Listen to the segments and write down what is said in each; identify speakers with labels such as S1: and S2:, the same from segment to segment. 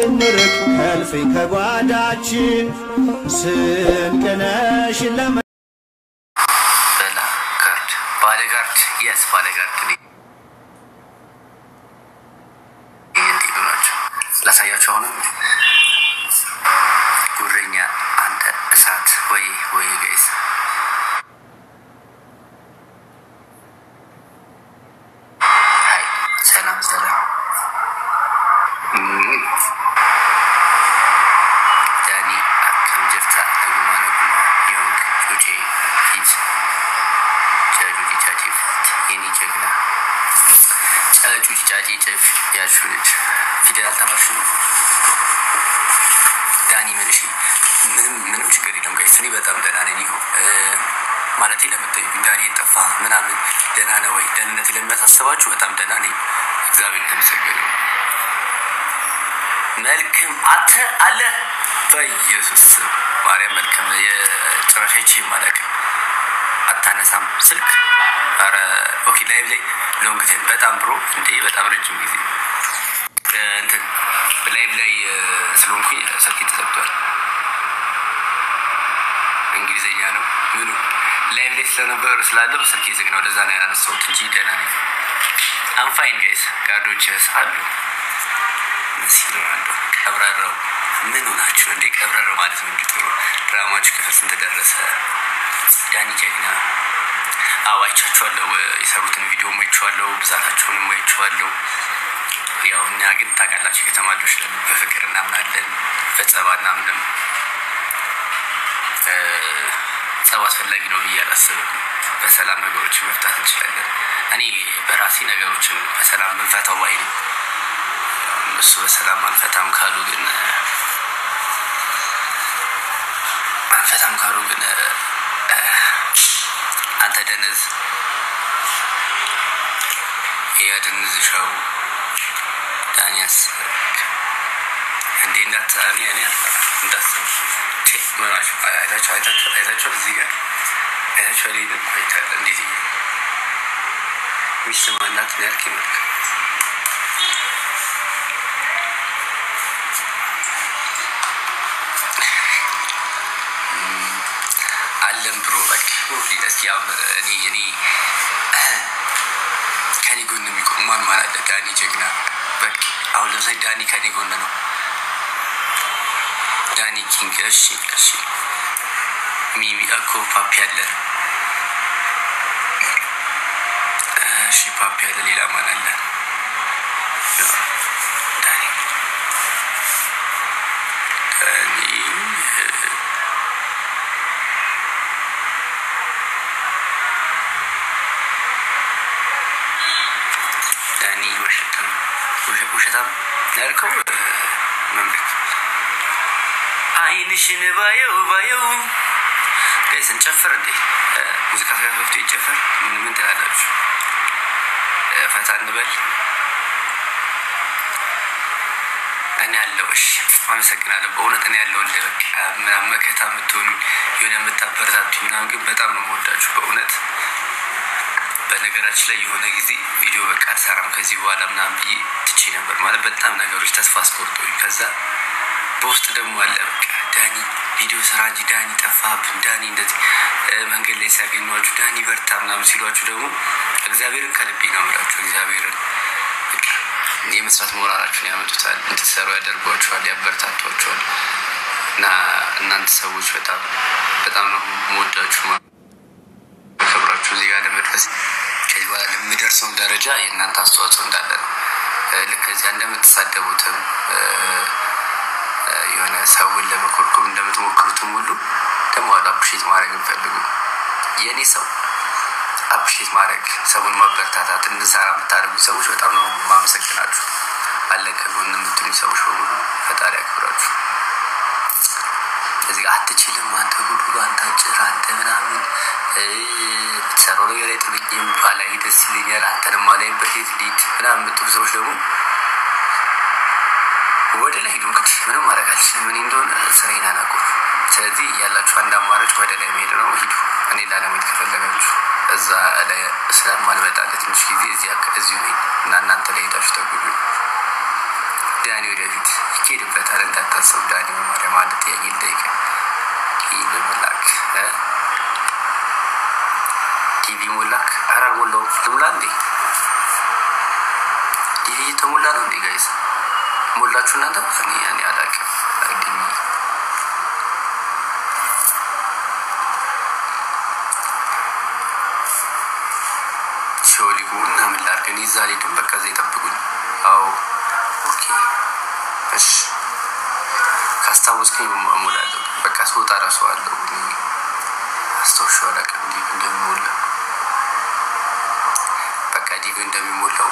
S1: ስንርቅ ከልፍኝ ከጓዳችን ስንቅነሽ ለመ
S2: ባለጋርድ yes ባለጋርድ ላሳያችሁ አሁንም ጉረኛ አንተ እሳት ወይ ጋይስ ሃይ ሰላም ዳኒ አክም ጀርታ ለማኑ ዮንግ ጁጂ ፊት ጃጁጂ ጃጂ ፊት የኔ ጀግና ጃጁጂ ጃጂ ጀፍ ያሹልት ፊደል ተማርሽ ዳኒ ምንሽ ምንም ችግር የለም ጋይስ እኔ በጣም ደህና ነኝ ማለት ለምትይ ዳኒ ጠፋ ምናምን ደህና ነው ወይ ደህንነት ለሚያሳስባችሁ በጣም ደህና ነኝ እግዚአብሔር ይመስገን መልክም አለ በኢየሱስ ማርያም መልክም የጭራሻች ማለክ አታነሳም ስልክ አረ ኦኬ ላይቭ ላይ ሎንግ ታይም በጣም ብሮ እንዴ በጣም ረጅም ጊዜ እንትን ላይቭ ላይ ስለሆንኩኝ ስልክ ተዘግቷል እንግሊዘኛ ነው ምኑ ላይቭ ላይ ስለነበር ስላለው ስልክ ዝግ ነው ለዛ ነው ያነሳሁት እንጂ ደህና ነኝ I'm fine guys ጋርዶች አሉ ሲሉአንዶ ቀብራራው ምን ሆናችሁ እንዴ ቀብራራው ማለት ምን ይጥሩ ድራማዎች ከፈስ እንደደረሰ ዳኒ ጀግና አዋይቻችኋለሁ የሰሩትን ቪዲዮ ማይቻለሁ ብዛታቸውን ማይቻለሁ ያው እኛ ግን ታውቃላችሁ ከተማዶች በፍቅር እናምናለን በጸባና ምንም ጸባ አስፈላጊ ነው እያላሰብኩ በሰላም ነገሮችን መፍታት እንችላለን እኔ በራሴ ነገሮችን በሰላም መንፈታው ባይ ነው እሱ በሰላም አንፈታም ካሉ ግን አንተ ደነዝ ያድንዝ ሻው ዳንያስ እንዴ እንዳታኒ እኔ እንዳሰብ ማራሽ አይታችሁ እዚህ ጋር actually the quite እንዴ ሚስማናት ያርኪ ነው አለም ብሮ በቃ ወዲስ ያው እኔ ከኔ ጎን የሚቆም ማን ማለት ዳኒ ጀግና በቃ አሁን ለምሳሌ ዳኒ ከኔ ጎን ነው ዳኒ ኪንግ እሺ ሚሚ አኮ ፓፒ አለ እሺ ፓፒ አለ ሌላ ማን አለ ዳኒ ወሸታም ያልከው መምለክ አይንሽን ባየው ጋይስ እንጨፍር እንዴ ሙዚቃ ሳይፈፍት ይጨፍር ምን ትላላችሁ ፈታ እንበል እኔ ያለው እሺ አመሰግናለሁ በእውነት እኔ ያለው ለበቃ ምናምን መከታ ምትሆኑ የሆነ የምታበረታቱ ምናምን ግን በጣም ነው የምወዳችሁ በእውነት በነገራችን ላይ የሆነ ጊዜ ቪዲዮ በቃ ሰራም ከዚህ በኋላ ምናምን ብዬ ትቼ ነበር ማለት በጣም ነገሮች ተስፋ አስቆርጦኝ ከዛ በውስጥ ደግሞ አለ በቃ ዳኒ ቪዲዮ ሰራጂ ዳኒ ጠፋብን ዳኒ እንደዚህ መንገድ ላይ ሲያገኙአችሁ ዳኒ በርታ ምናምን ሲሏችሁ ደግሞ እግዚአብሔርን ከልቤ ነው የምላችሁ እግዚአብሔርን የመስራት ሞራላችሁን ያመጡታል እንድትሰሩ ያደርጓችኋል ያበረታቷችኋል እና እናንተ ሰዎች በጣም ነው የምወዳችሁ ከብራችሁ እዚህ ጋር ለመድረስ ከዚህ በኋላ ለሚደርሰው ደረጃ የእናንተ አስተዋጽኦ እንዳለ ነው ልክ እዚህ እንደምትሳደቡትም የሆነ ሰውን ለመኮርኮም እንደምትሞክሩትም ሁሉ ደግሞ አፕሪሺየት ማድረግ እንፈልጉ የኔ ሰው አፕሪሺየት ማድረግ ሰውን ማበረታታት እንዛራ የምታደርጉ ሰዎች በጣም ነው ማመሰግናችሁ አለከጎን የምትሉ ሰዎች ሁሉ ፈጣሪ ያክብራችሁ እዚህ አትችልም አንተ ጉዱ አንተ ጭራ አንተ ምናምን ተሰራው ነገር አይጥልኝም ባላይ ደስ ይለኛል አንተንም ማለይበት ሊድ ምናምን የምትሉ ሰዎች ደግሞ ወደ ላይ ሄዱ እንግዲህ ምንም ማረጋልሽ ምን እንደሆነ ስራዬን አናቆር ስለዚህ ያላችሁ አንድ አማራጭ ወደ ላይ መሄድ ነው ሂዱ እኔ ላለመሄድ ከፈለጋችሁ እዛ ላይ ስለማልመጣለት ትንሽ ጊዜ እዚህ ነኝ እና እናንተ ላይ ሄዳችሁ ተጉዱ ዳኒ ወደፊት ይኬድበት ሰው ዳኒ መመሪያ ማለት ያይልኝ ይበላክ ቲቪ ሞላክ አራ ሞላው ልሙላ እንዴ ቲቪ ተሞላ ነው እንዴ ጋይስ ሞላችሁ እናንተ እኔ አላውቅም አይደኝ ሾሊጉና ምን ላድርግ ዛሬ ደግሞ በቃ ዘይ ጠብቁኝ አው ኦኬ እሺ ካስታወስኩኝ እሞላለሁ በቃ ስወጣ ራሱ አለው አስተውሻው አላውቅም እንዴ እንደሚሞላ በቃ ዲቪ እንደሚሞላው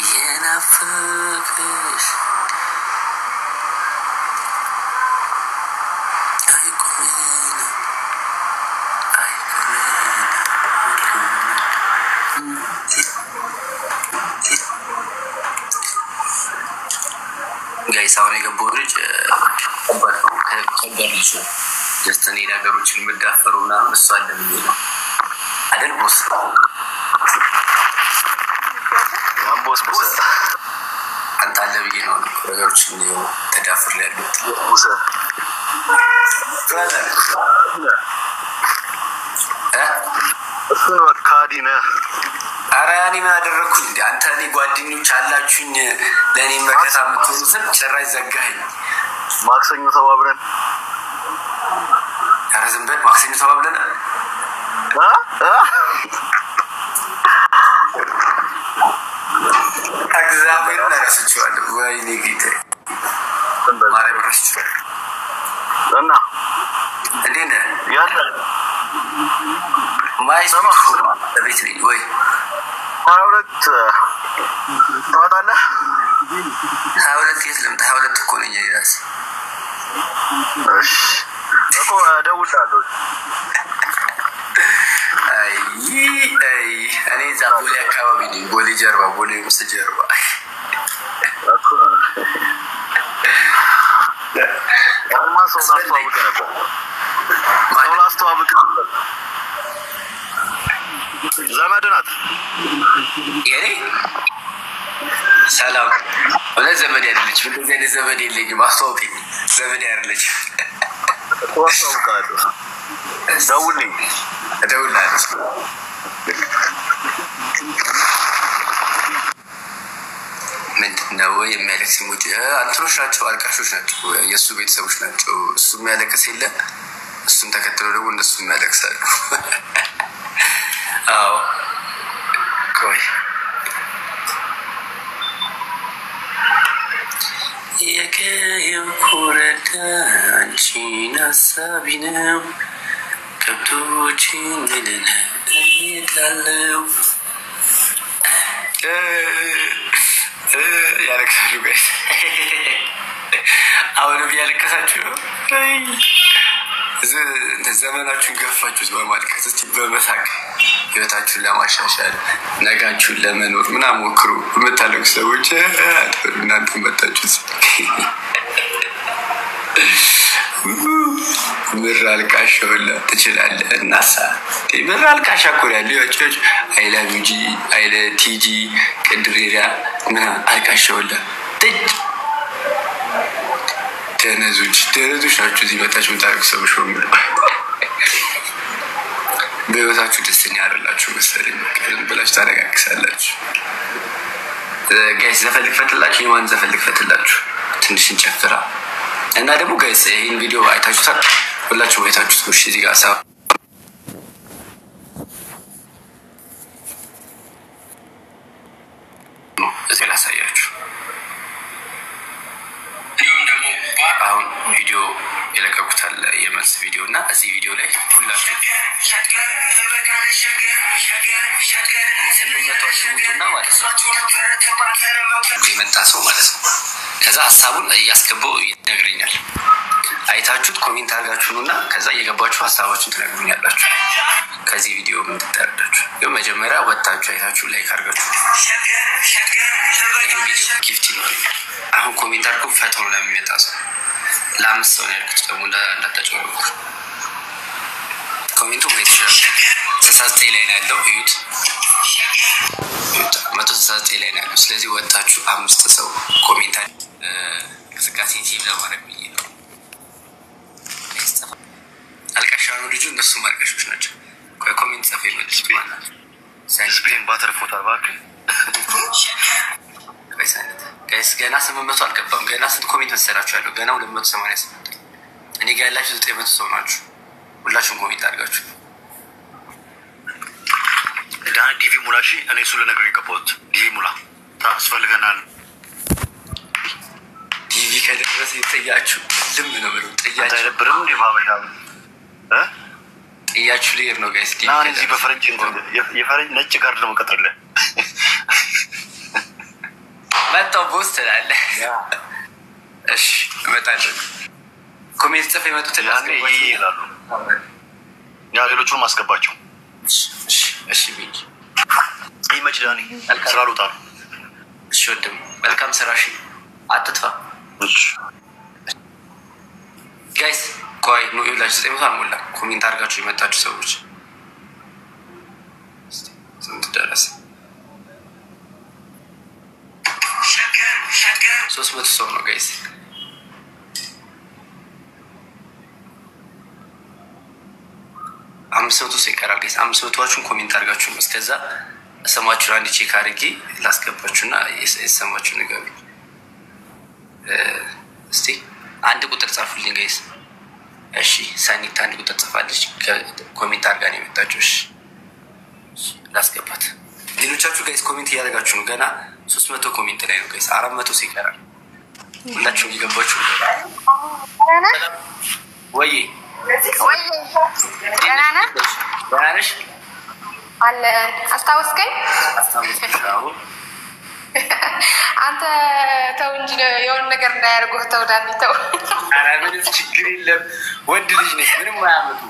S2: የናፍቅሽ ጋይስ አሁን የገባው ልጅ ከባድ ነው ጀስተኔ ነገሮችን መዳፈሩና እሱ አይደለም አይደል ቦስ ቦስ አንተ አለ ብዬ ነው ነገሮችን ተዳፍር ላይ ያሉት ቦስ
S3: እሱ ነው ካዲና
S2: አራያኒ ምን አደረኩኝ እንዴ አንተ እኔ ጓደኞች አላችሁኝ ለኔ መከታ ምትሉትን ጭራሽ ዘጋኝ
S3: ማክሰኞ ተባብረን
S2: አረዝምበት ማክሰኞ ተባብረን እግዚአብሔር ነረስችዋለሁ ወይኔ ጌታ ማርያም ረስችዋለሁ
S3: እና
S2: እንዴት ነህ
S3: ያለ
S2: ማይሰማ ቤት ነኝ ወይ
S3: 22 ታውቃለህ
S2: 22 የት ልምጣ 22 እኮ ነኝ ይላስ
S3: እሺ እኮ ደውላለሁ
S2: አይ እኔ ዛቦሊ አካባቢ ነኝ ቦሌ ጀርባ ቦሌ ውስጥ ጀርባ
S3: እኮ ማን ሰው ላስተዋውቅ ነበር ማን ላስተዋውቅ ነበር ዘመድ ናት
S2: የኔ ሰላም ወለ ዘመድ ያለች እንደዚህ አይነት ዘመድ የለኝም አስተዋውቀኝ ዘመድ ያለች
S3: አስተዋውቃለሁ
S2: ደውላለች ምንድነው የሚያለቅስ ሙጂ አንትሮች ናቸው አልቃሾች ናቸው የሱ ቤተሰቦች ናቸው እሱ የሚያለቅስ የለ እሱን ተከትሎ ደግሞ እነሱ የሚያለቅሳሉ አዎ ቆይ የከየኩረዳ አንቺን ሀሳቢ ነው ከብቶችን ልልነ እሄዳለሁ ያለቅሳሉ ጋይስ አሁንም ያለቅሳችሁ ነው ዘመናችሁን ገፋችሁት በማልቀስ እስቲ በመሳቅ ህይወታችሁን ለማሻሻል ነጋችሁን ለመኖር ምናምን ሞክሩ የምታለቅሱ ሰዎች እናንተ መጣችሁት ምራል ካሻውላ ትችላለህ እናሳ ምራል ካሻ እኮ ያለው ያጮች አይላቪጂ አይለ ቲጂ ቅድሬራ ና አልካሻውላ ተነዙች ናችሁ እዚህ መጣች ምታረቁ ሰዎች ሆኑ በህይወታችሁ ደስተኛ አይደላችሁ መሰለኝ ብላችሁ ታረጋግሳላችሁ ጋይስ ዘፈልግ ፈትላችሁ የማን ዘፈልግ ፈትላችሁ ትንሽ እንጨፍራ እና ደግሞ ጋይስ ይሄን ቪዲዮ አይታችሁታል ሁላችሁም አይታችሁት ነው እዚህ ጋር ሳብ እዚህ ላሳያችሁ አሁን ቪዲዮ የለቀቁታል የመልስ ቪዲዮ እና እዚህ ቪዲዮ ላይ ሁላችሁ ስምኝቷችሁና ማለት ነው የመጣ ሰው ማለት ነው ከዛ ሐሳቡን እያስገባው ይነግረኛል አይታችሁት ኮሜንት አድርጋችሁና ከዛ እየገባችሁ ሐሳባችሁን ትነግሩኛላችሁ ከዚህ ቪዲዮ ምን ተደረጋችሁ የመጀመሪያ ወጣችሁ አይታችሁ ላይክ አድርጋችሁ ጊፍት ነው አሁን ኮሜንት አድርጉ ፈጥሮ ለሚመጣ ሰው ለአምስት ሰው ነው ያልኩት ደግሞ እንዳታጨውሩ ኮሜንቱ ቤትሻል 69 ላይ ነው ያለው እዩት 169 ላይ ነው ያለው ስለዚህ ወጣችሁ አምስት ሰው ኮሜንት እንቅስቃሴ ሲል ለማድረግ ብዬ ነው። አልቃሻ ነው ልጁ። እነሱም አልቃሾች ናቸው። ኮሜንት ጽፈው የመጡት ማለት ነው።
S3: ስፔን ባተርፎታል እባክህ።
S2: ጋይስ ገና 800 አልገባም። ገና ስንት ኮሜንት መሰላችሁ ያለው? ገና 288። እኔ ጋር ያላችሁ 900 ሰው ናችሁ። ሁላችሁም ኮሜንት አድርጋችሁ
S3: ዳኒ ዲቪ ሙላ። እሺ እኔ እሱ ልነግርህ የገባሁት ዲቪ ሙላ ታስፈልገናል።
S2: ዲቪ ከደረሰ ይጠያችሁ ልም ነው ብሎ ጥያችሁ
S3: አይደብርም እንዴ? ባበሻ
S2: ጥያችሁ ልሄድ ነው ጋይስ። ዲቪ
S3: እዚህ በፈረንጅ የፈረንጅ ነጭ ጋር ነው የምቀጥርልህ።
S2: መጣው ቦስ ትላለህ። እሺ እመጣለሁ። ኮሜንት ጽፈው የመጡት
S3: ይላሉ። ያ ሌሎቹን ማስገባቸው።
S2: እሺ ቢንጂ
S3: ይመች ዳኒ ስራ ልውጣ ነው።
S2: እሺ ወንድም መልካም ስራ። እሺ አትጥፋ።
S3: እሺ
S2: ጋይስ ቆይ ነው ይላችሁ 900 አልሞላ። ኮሜንት አድርጋችሁ የመጣችሁ ሰዎች ስንት ደረሰ? 300 ሰው ነው ጋይስ። አምስት መቶ ሰው ይቀራል ጋይስ። 500ዎቹን ኮሜንት አድርጋችሁ ነው። እስከዛ ሰማችሁን አንድ ቼክ አድርጌ ላስገባችሁና የሰማችሁ ነገር እስቲ አንድ ቁጥር ጻፉልኝ ጋይስ። እሺ ሳኒት አንድ ቁጥር ጽፋለች። ኮሜንት አድርጋ ነው የመጣችሁ። እሺ ላስገባት። ሌሎቻችሁ ጋይስ ኮሜንት እያደረጋችሁ ነው። ገና 300 ኮሜንት ላይ ነው ጋይስ። 400 ሰው ይቀራል። ሁላችሁም እየገባችሁ ወይ
S4: ደህና ነህ?
S2: ደህና ነሽ?
S4: አለ አስታወስከኝ? አንተ ተው እንጂ የሆነ ነገር እንዳያደርጉህ ተው ዳኒ ተው።
S2: ኧረ ምንም ችግር የለም። ወንድ ልጅ ነኝ። ምንም አያመጡ።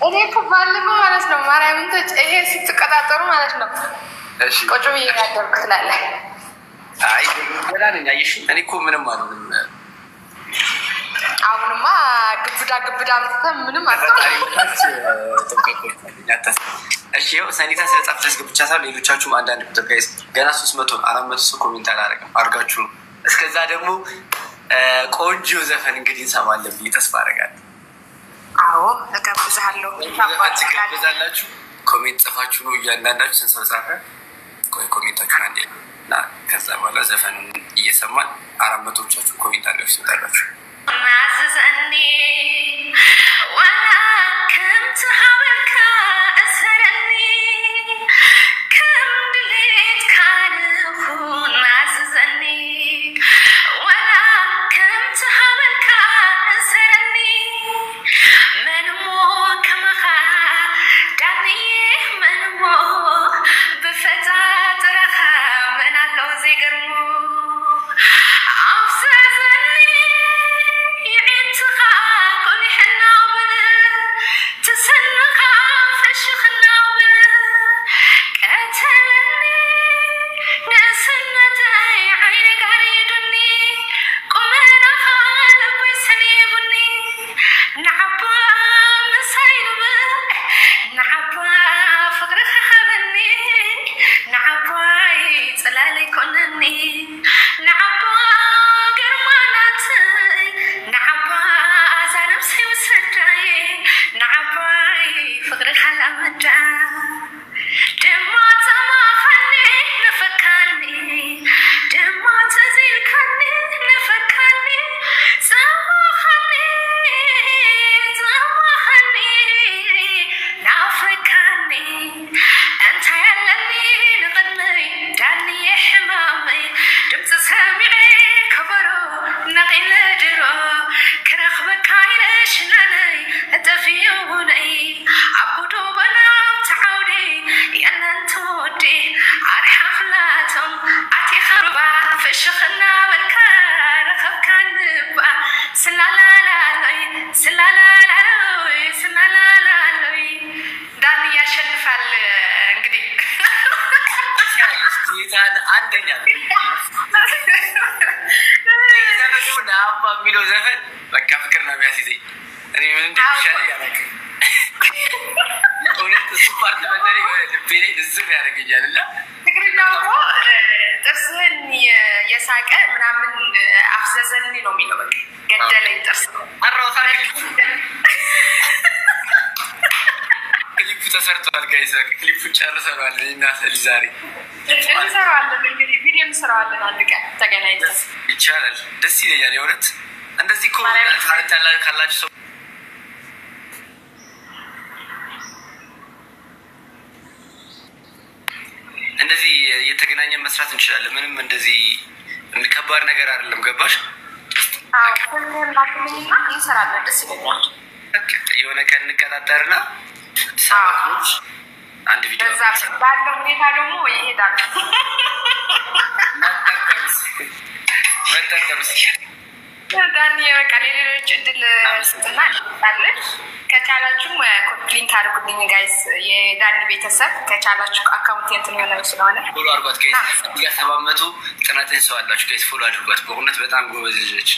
S2: እኔ
S4: እኮ ባለፈው ማለት ነው ማርያምን ይሄ ስትቀጣጠሩ ማለት ነው ቆጮ ብዬ ያደርኩ ትላለህ።
S2: አይ ገና ነኝ። አየሽ እኔ እኮ ምንም አልሆንም።
S4: አሁንማ ግብዳ ምንም አትሆንም።
S2: እሺ ይኸው ሰኒታ ስለጻፍ ደስገብቻታል። ሌሎቻችሁም አንዳንድ ቁጥር ጋይስ ገና 300 400 ሰው ኮሜንት አላደረግም አድርጋችሁ ነው። እስከዛ ደግሞ ቆንጆ ዘፈን እንግዲህ እንሰማለን ብዬ ተስፋ አደርጋለሁ።
S4: አዎ እጋብዛለሁ።
S2: ትጋብዛላችሁ። ኮሜንት ጽፋችሁ ነው እያንዳንዳችሁ ስንት ሰው ጻፈ? ቆይ ኮሜንታችሁን አንዴ እና ከዛ በኋላ ዘፈኑን እየሰማን 400ዎቻችሁ ኮሜንት አድርጋችሁ ትመጣላችሁ።
S5: ማዘዘኒ ወላ ከምት ሀበልካ እሰረኒ ከም ድሌት ካድኹን ማዘዘኒ ወላ ከምት ሀበልካ እሰረኒ መንሞ ከመኻ ዳንዬ መንሞ ብፈጣጥረኻ መን ኣለው ዘይገርሞ
S2: አንደኛ አባ የሚለው ዘፈን በቃ ፍቅር ነው የሚያስይዘኝ። እኔ ምን እንደሚሻል ያላውቅም። እውነት እሱ ፓርት በተለይ ልቤ ላይ ንዝር ያደርገኛል። እና
S4: ትግርኛ እኮ ጥርስህን የሳቀ ምናምን
S5: አዘዘኒ ነው የሚለው በቃ ገደለኝ ጥርስ
S2: አራው ታሪክ ክሊፑ ተሰርቷል ጋይስ ክሊፑ ጨርሰናል እና ዛሬ
S5: እንሰራዋለን እንግዲህ ቪዲዮ እንሰራዋለን አንድ ቀን ተገናኝተን
S2: ይቻላል ደስ ይለኛል የእውነት እንደዚህ እኮ ታሪክ ካላችሁ ሰው እንደዚህ የተገናኘን መስራት እንችላለን ምንም እንደዚህ ከባድ ነገር አይደለም ገባሽ
S5: ሁሉም እንሰራለን ደስ ይለኛል
S2: የሆነ ቀን እንቀጣጠርና ሰባቶች አንድ ቪዲዮ
S5: ባለው ሁኔታ ደግሞ ይሄዳል
S2: መጠርጠርስ
S5: ዳኒ በቃ ሌሎች እድል ስጥና ይጣለች ከቻላችሁ ኮምፕሊንት አድርጉልኝ ጋይስ የዳኒ ቤተሰብ ከቻላችሁ አካውንት እንትን የሆነ ስለሆነ
S2: ፎሎ አድርጓት ጋይስ ያ 700 ጥናትን ሰው አላችሁ ጋይስ ፎሎ አድርጓት በእውነት በጣም ጎበዝ ልጅ